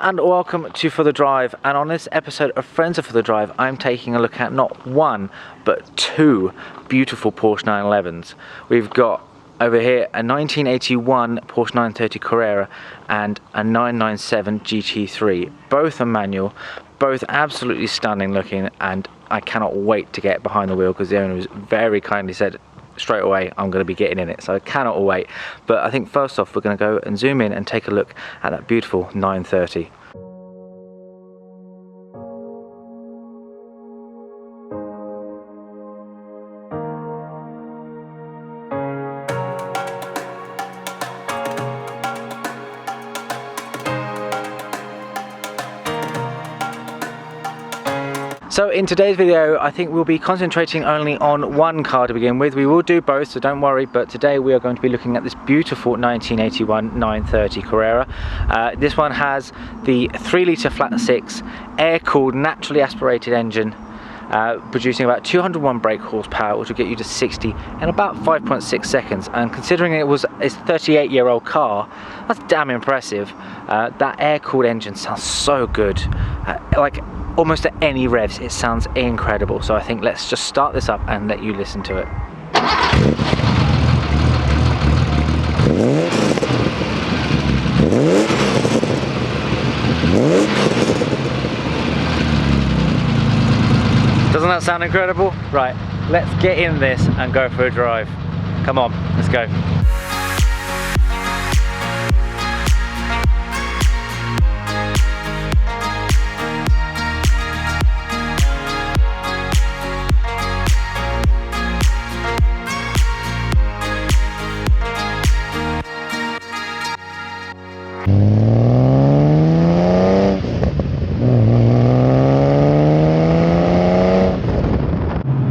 and welcome to For The Drive, and on this episode of Friends of For The Drive I'm taking a look at not one but two beautiful Porsche 911s. We've got over here a 1981 Porsche 930 Carrera and a 997 GT3. Both are manual, both absolutely stunning looking, and I cannot wait to get behind the wheel because the owner was very kindly said straight away I'm going to be getting in it, so I cannot wait. But I think first off we're going to go and zoom in and take a look at that beautiful 930. So in today's video, I think we'll be concentrating only on one car to begin with. We will do both, so don't worry, but today we are going to be looking at this beautiful 1981 930 Carrera. This one has the 3-litre flat 6 air-cooled, naturally aspirated engine, producing about 201 brake horsepower, which will get you to 60 in about 5.6 seconds. And considering it was a 38-year-old car, that's damn impressive. That air-cooled engine sounds so good. Like almost at any revs, it sounds incredible. So I think let's just start this up and let you listen to it. Doesn't that sound incredible? Right, let's get in this and go for a drive. Come on, let's go.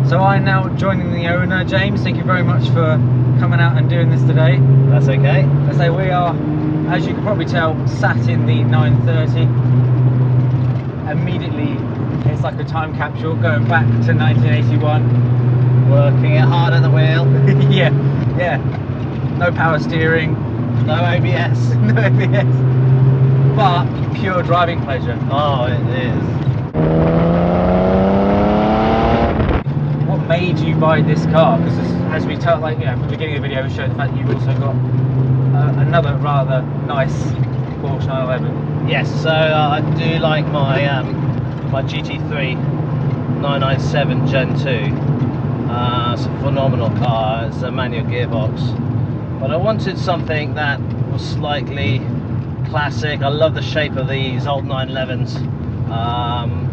So I'm now joining the owner, James. Thank you very much for coming out and doing this today. That's okay. I say we are, as you can probably tell, sat in the 930. Immediately, it's like a time capsule going back to 1981. Working it hard at the wheel. yeah. No power steering. No ABS. No ABS. But pure driving pleasure. Oh, it is. What made you buy this car? Because as we tell, like, from the beginning of the video, we showed the fact that you've also got another rather nice Porsche 911. Yes, so I do like my my GT3 997 Gen 2. It's a phenomenal car. It's a manual gearbox, but I wanted something that was slightly classic. I love the shape of these old 911s.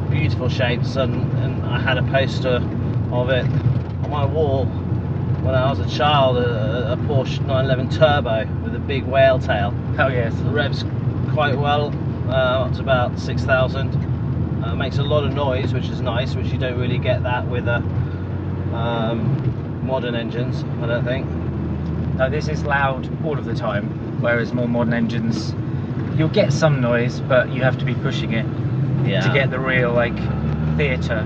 Beautiful shapes, and I had a poster of it on my wall when I was a child, a Porsche 911 Turbo with a big whale tail. Oh yes. It revs quite well, up to about 6,000. Makes a lot of noise, which is nice, which you don't really get that with modern engines, I don't think. No, this is loud all of the time, whereas more modern engines, you'll get some noise, but you have to be pushing it to get the real like theatre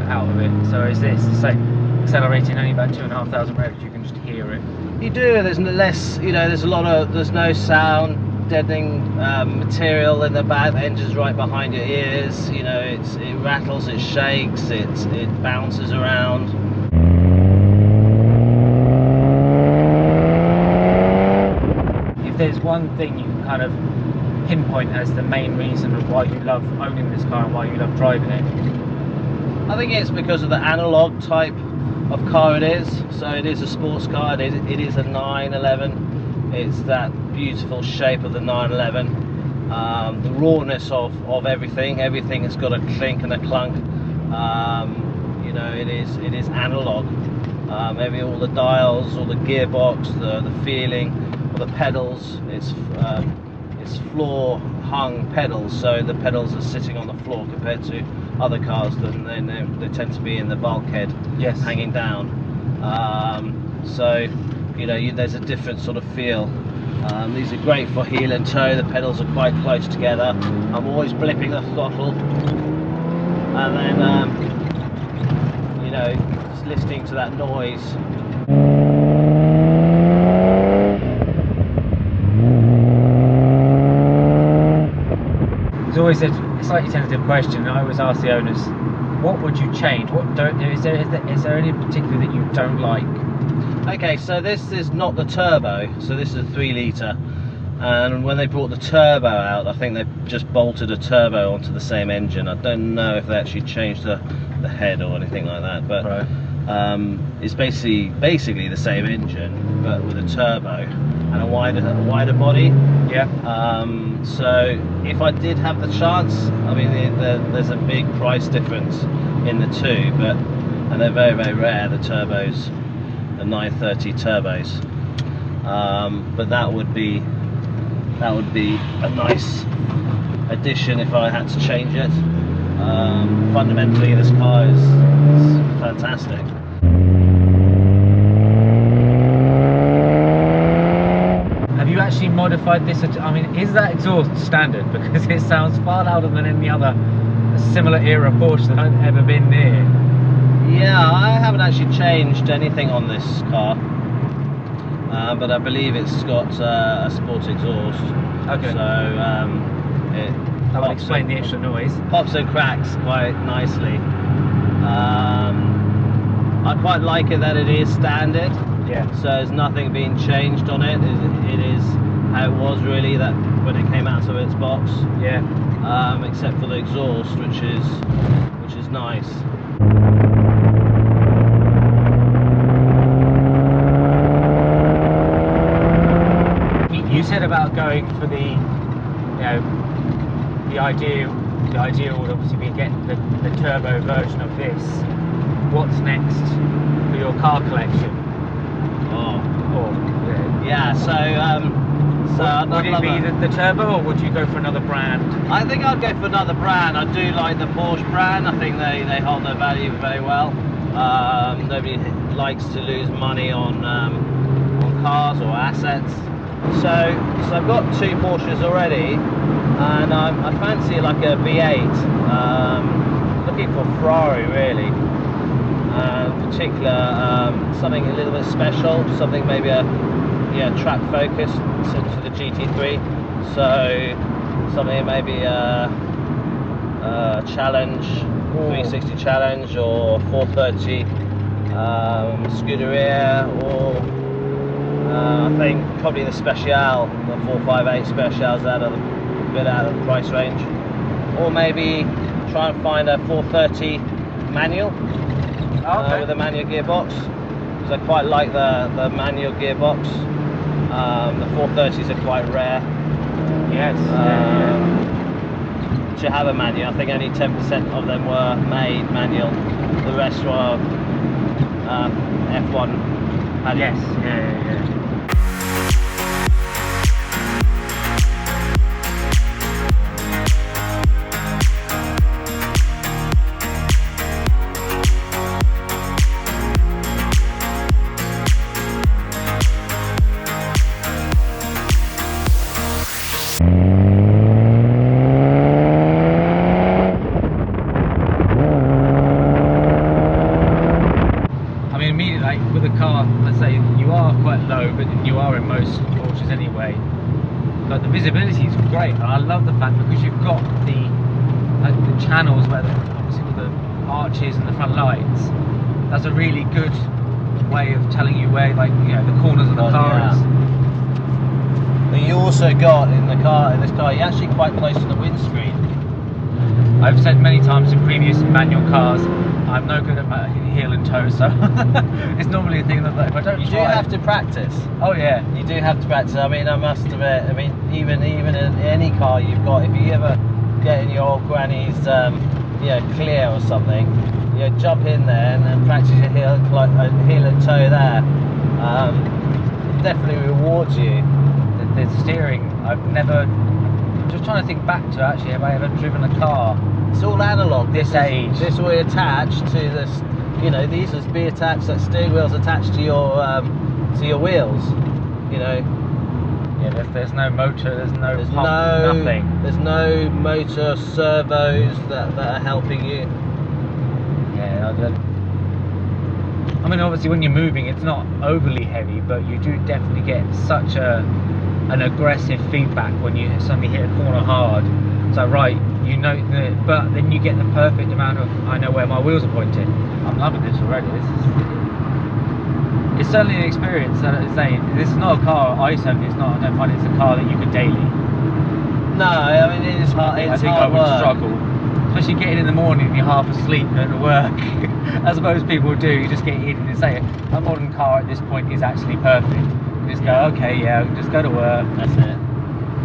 out of it. So is this accelerating only about 2,500 revs, you can just hear it. You do. There's less, there's no sound, deadening material in the back. The engine's right behind your ears. It rattles, it shakes, it bounces around. If there's one thing you can kind of pinpoint as the main reason of why you love owning this car and why you love driving it, I think it's because of the analog type of car it is. So it is a sports car. It is a 911. It's that beautiful shape of the 911. The rawness of everything. Everything has got a clink and a clunk. It is analog. All the dials, all the gearbox, the feeling, all the pedals. It's floor hung pedals, so the pedals are sitting on the floor compared to other cars that they tend to be in the bulkhead, yes, hanging down. There's a different sort of feel. These are great for heel and toe. The pedals are quite close together. I'm always blipping the throttle, and then just listening to that noise. always a slightly tentative question. I always ask the owners, what would you change? Is there any particular that you don't like? Okay, so this is not the turbo, so this is a 3 litre, and when they brought the turbo out, I think they just bolted a turbo onto the same engine. I don't know if they actually changed the head or anything like that, but right. It's basically the same engine but with a turbo and a wider body. Yeah. So if I did have the chance, I mean there's a big price difference in the two, and they're very, very rare, the turbos, the 930 turbos, but that would be a nice addition if I had to change it. Fundamentally this car is fantastic. Have you actually modified this? I mean, is that exhaust standard? Because it sounds far louder than any other similar era Porsche that I've ever been near. Yeah, I haven't actually changed anything on this car, but I believe it's got a sport exhaust. Okay. So that will explain the extra noise. Pops and cracks quite nicely. I quite like it that it is standard. Yeah. So there's nothing being changed on it. It is how it was really that when it came out of its box. Yeah. Except for the exhaust, which is nice. You said about going for the, the ideal would obviously be getting the turbo version of this. What's next for your car collection? Yeah, so would it be the turbo, or would you go for another brand? I think I'd go for another brand. I do like the Porsche brand. I think they hold their value very well. Nobody likes to lose money on cars or assets. So I've got 2 Porsches already, and I fancy like a V8. Looking for Ferrari really. Particular something a little bit special, something maybe a track focus to the GT3, so something maybe a challenge, 360 challenge, or 430 Scuderia, or I think probably the Special, the 458 Specials, a bit out of the price range, or maybe try and find a 430 manual. With a manual gearbox, because I quite like the manual gearbox. The 430s are quite rare. Yes. To have a manual, I think only 10% of them were made manual. The rest were F1 manual. Yes. Yeah. With a car, let's say you are quite low, but you are in most Porsches anyway, but the visibility is great. And I love the fact, because you've got the channels where obviously with the arches and the front lights, that's a really good way of telling you where, the corners of the car is. But you also got in this car, you're actually quite close to the windscreen. I've said many times in previous manual cars, I'm no good at heel and toe, so it's normally a thing that if I don't you do have to practice. Oh yeah, you do have to practice. I mean, I must admit, even in any car you've got, if you ever get in your old granny's Clear or something, jump in there and practice your heel and toe there. It definitely rewards you. The steering, I've never. Just trying to think back to actually, have I ever driven a car? It's all analog. This age. This will be attached to this. These will be attached. That steering wheel's attached to your wheels. Yeah. There's no motor. There's no pump, nothing. There's no motor servos that are helping you. Yeah. I mean, obviously, when you're moving, it's not overly heavy, but you do definitely get such an aggressive feedback when you suddenly hit a corner hard. So right, you know, but then you get the perfect amount of, I know where my wheels are pointing. I'm loving this already. It's certainly an experience. I say, this is not a car. I certainly, it's not. I don't find it's a car that you could daily. No, I mean it is hard. It's I think hard I would work. struggle, especially getting in the morning and you're half asleep at work, as most people do. You just get in and say a modern car at this point is actually perfect. You just go, okay, yeah, just go to work. That's it.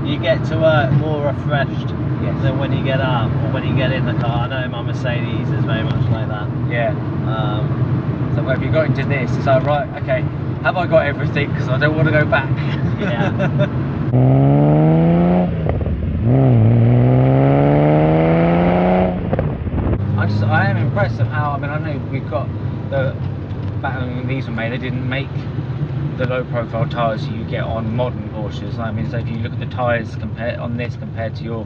You get to work more refreshed than when you get up or when you get in the car. I know my Mercedes is very much like that. Yeah. So if you got into this, it's like, right, okay, have I got everything? Because I don't want to go back. Yeah. I am impressed at how, I mean, I know we've got the, back when these were made, they didn't make the low profile tyres you get on modern Porsches. I mean, so if you look at the tyres compared to your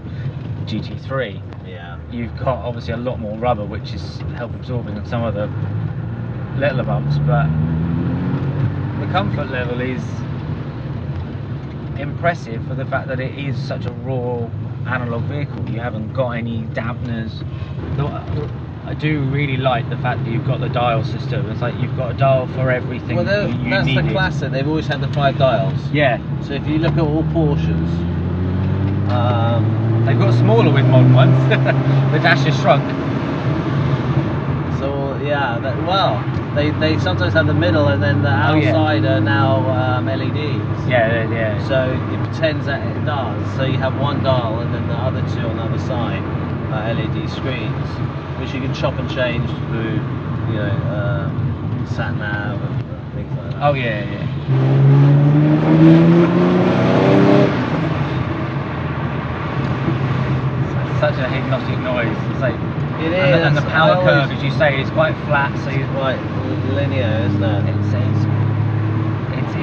GT3, Yeah. you've got obviously a lot more rubber, which is help absorbing on some of the littler bumps, but the comfort level is impressive for the fact that it is such a raw analog vehicle. You haven't got any dampeners. I do really like the fact that you've got the dial system. It's like you've got a dial for everything. Well, you that's the needed. classic. They've always had the 5 dials. Yeah, So if you look at all Porsches, they've got smaller with modern ones. The dash is shrunk. so yeah, well, they sometimes have the middle and then the outside are now LEDs. Yeah. So it pretends that it does. So you have one dial and then the other 2 on the other side are LED screens, which you can chop and change through, you know, sat nav and things like that. Oh yeah. Such a hypnotic noise. It's like, It is. and the power curve, as you say, is quite flat, so It's quite linear, isn't it?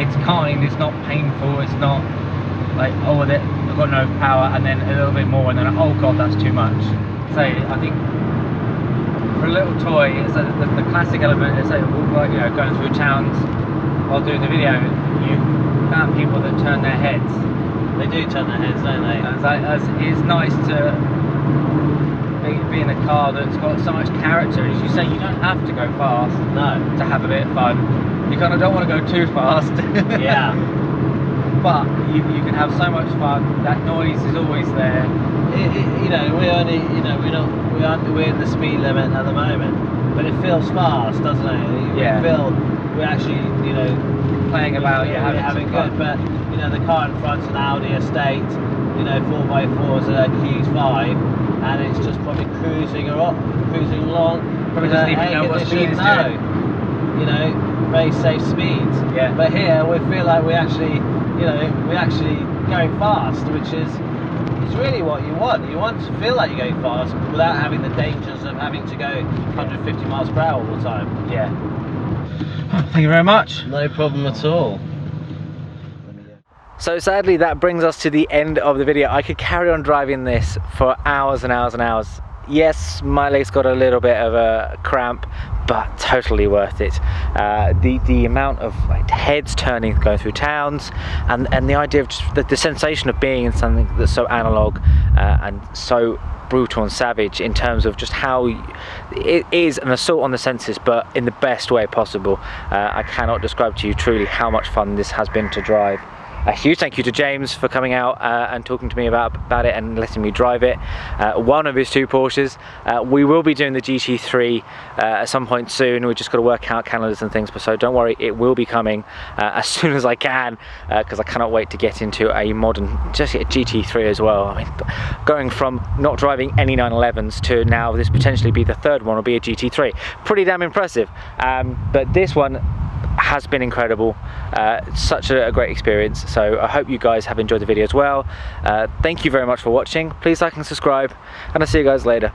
it's kind. It's not painful. It's not like, oh, I've got no power, and then a little bit more, and then oh god, that's too much. So I think for a little toy, it's like the classic element is like, you know, going through towns while doing the video, you found people that turn their heads. They do turn their heads, don't they? And it's like, it's nice to be in a car that's got so much character. As you say, you don't have to go fast to have a bit of fun. You kind of don't want to go too fast. Yeah. But you can have so much fun. That noise is always there. You know, we're in the speed limit at the moment, but it feels fast, doesn't it? Yeah. We're actually, you know, Playing about, having good. fun. But you know, the car in front's an Audi estate. You know, 4x4 is a Q5, and it's just probably cruising along. Probably doesn't even know what speed it's doing. You know, very safe speeds. Yeah. But here we feel like we're actually going fast, which is really what you want. You want to feel like you're going fast without having the dangers of having to go 150 miles per hour all the time. Yeah. Thank you very much. No problem at all. So sadly that brings us to the end of the video. I could carry on driving this for hours and hours and hours. Yes, my legs got a little bit of a cramp, but totally worth it. The amount of like heads turning going through towns, and the idea of just the sensation of being in something that's so analog and so brutal and savage in terms of just how it is an assault on the senses, but in the best way possible. I cannot describe to you truly how much fun this has been to drive. A huge thank you to James for coming out and talking to me about it and letting me drive it. One of his 2 Porsches. We will be doing the GT3 at some point soon. We've just got to work out calendars and things, but so don't worry, it will be coming as soon as I can, because I cannot wait to get into a modern, just a GT3 as well. I mean, going from not driving any 911s to now this potentially be the 3rd one will be a GT3. Pretty damn impressive. But this one has been incredible. Such a great experience. So I hope you guys have enjoyed the video as well. Thank you very much for watching. Please like and subscribe, and I'll see you guys later.